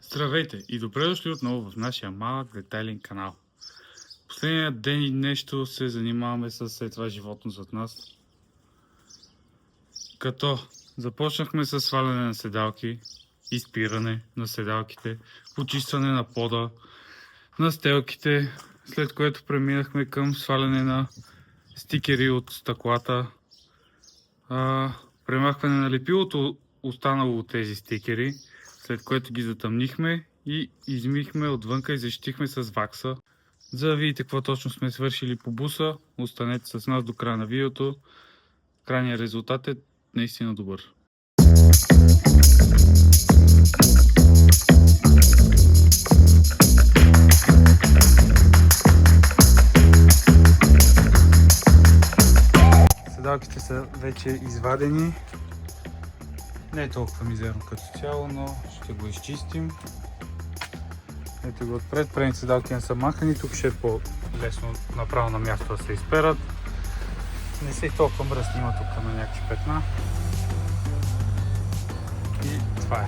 Здравейте и добре дошли отново в нашия малък детайлен канал. Последния ден и нещо се занимаваме с това животно зад нас. Като започнахме с сваляне на седалки, изпиране на седалките, почистване на пода, на стелките, след което преминахме към сваляне на стикери от стъклата, премахване на лепилото останало от тези стикери, след което ги затъмнихме и измихме отвънка и защитихме с вакса. За да видите какво точно сме свършили по буса, останете с нас до края на видеото. Крайният резултат е наистина добър. Седалките са вече извадени. Не е толкова мизерно като цяло, но ще го изчистим. Ето го отпред, предните седалки не са махани, тук ще е по-лесно направо на място да се изперат. Не са и толкова мръсни, има тук на някакви петна. И това е.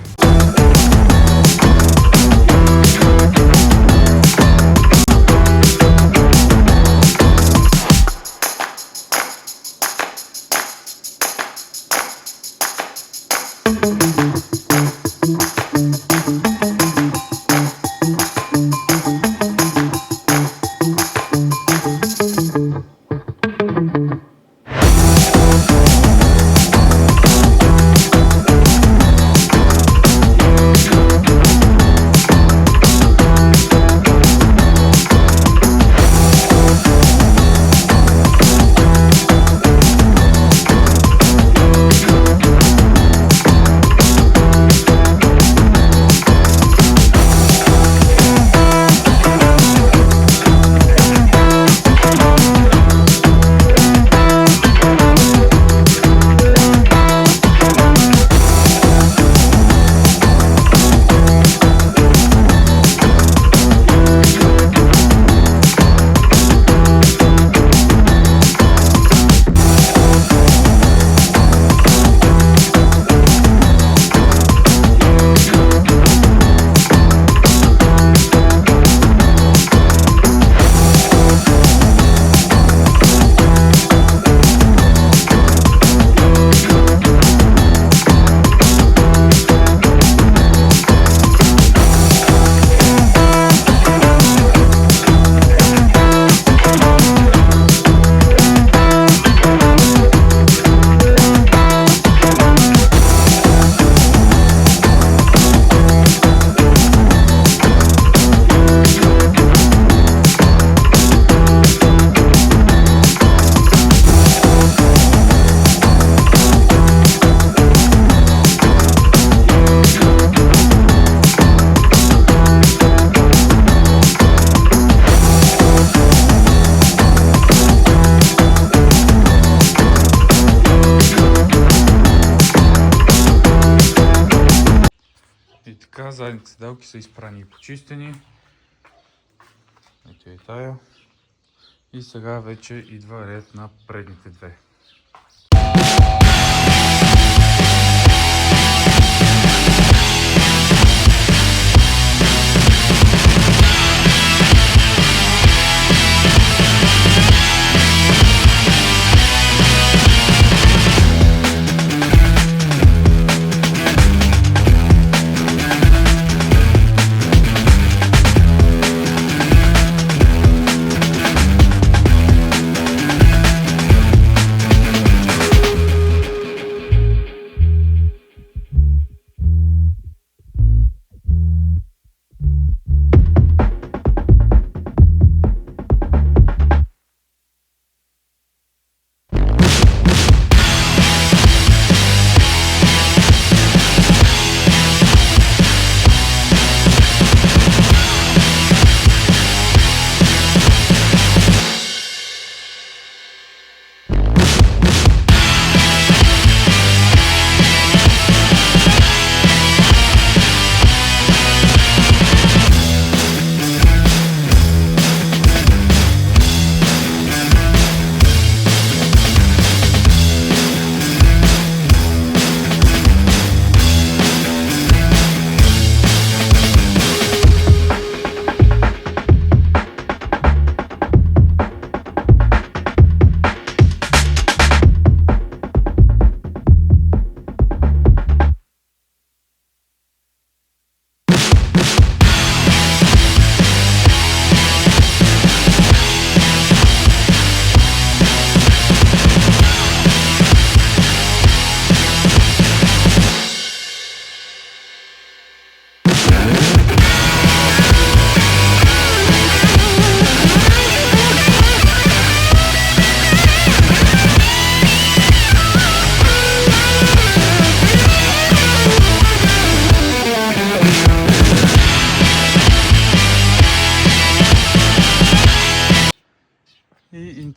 И така, задните седалки са изпрани и почистени. Ето е тая. И сега вече идва ред на предните две.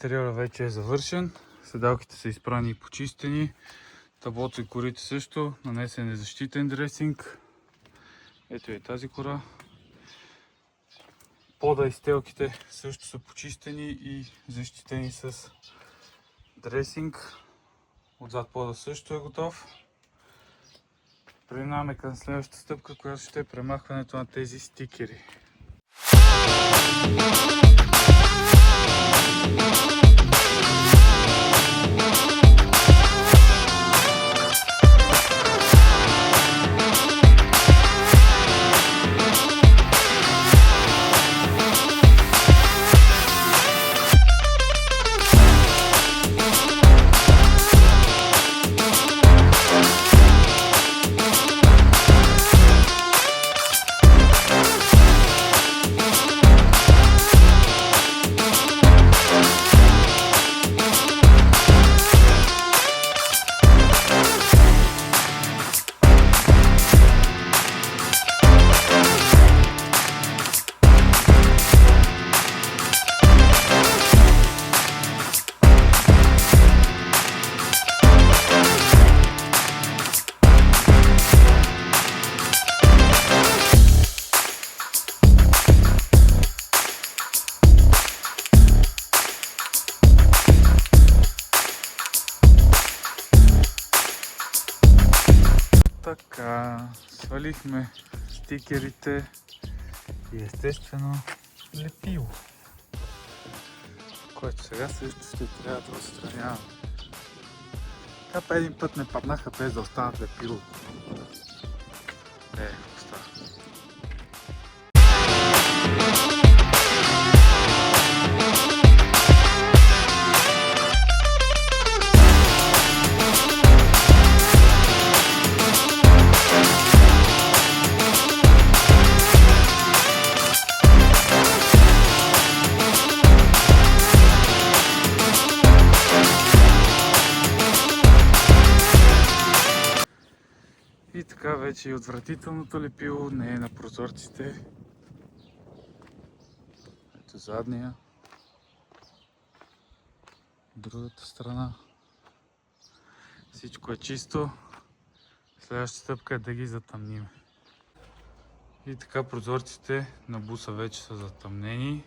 интериора вече е завършен. Седалките са изпрани и почистени. Таблото и корите също. Нанесен е защитен дресинг. Ето и тази кора. Пода и стелките също са почистени и защитени с дресинг. Отзад пода също е готов. Преминаваме към следващата стъпка, която ще е премахването на тези стикери. Така, свалихме стикерите и естествено лепило, което сега също ще трябва да отстраняваме. Така един път не паднаха без да останат лепило. Остава. И така вече и отвратителното лепило не е на прозорците. Ето задния. Другата страна. Всичко е чисто. Следващата стъпка е да ги затъмним. И така прозорците на буса вече са затъмнени.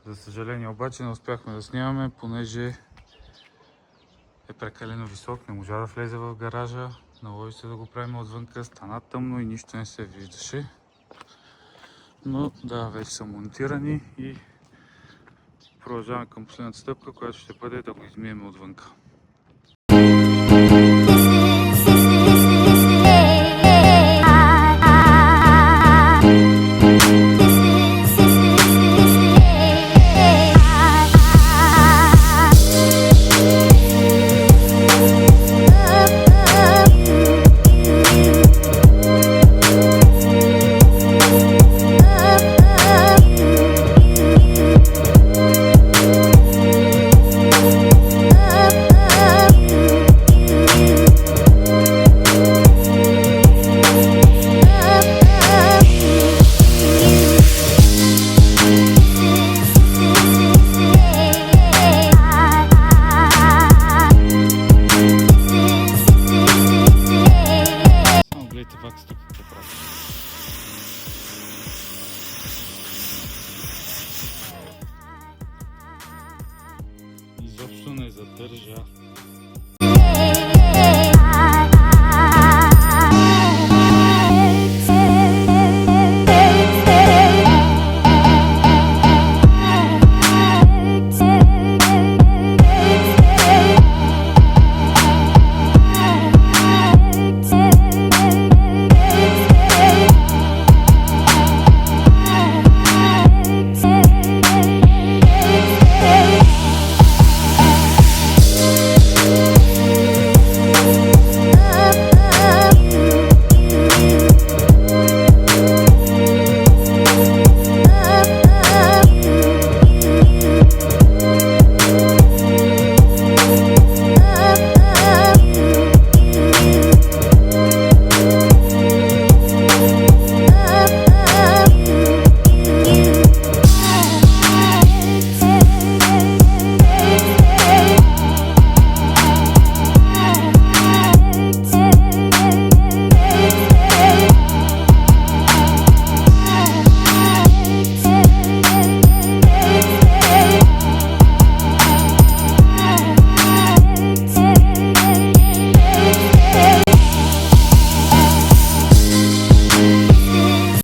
За съжаление обаче не успяхме да снимаме, понеже е прекалено висок, не можа да влезе в гаража. Наложи се да го правим отвънка, стана тъмно и нищо не се виждаше. Но да, вече са монтирани и продължаваме към последната стъпка, която ще бъде да го измием отвънка.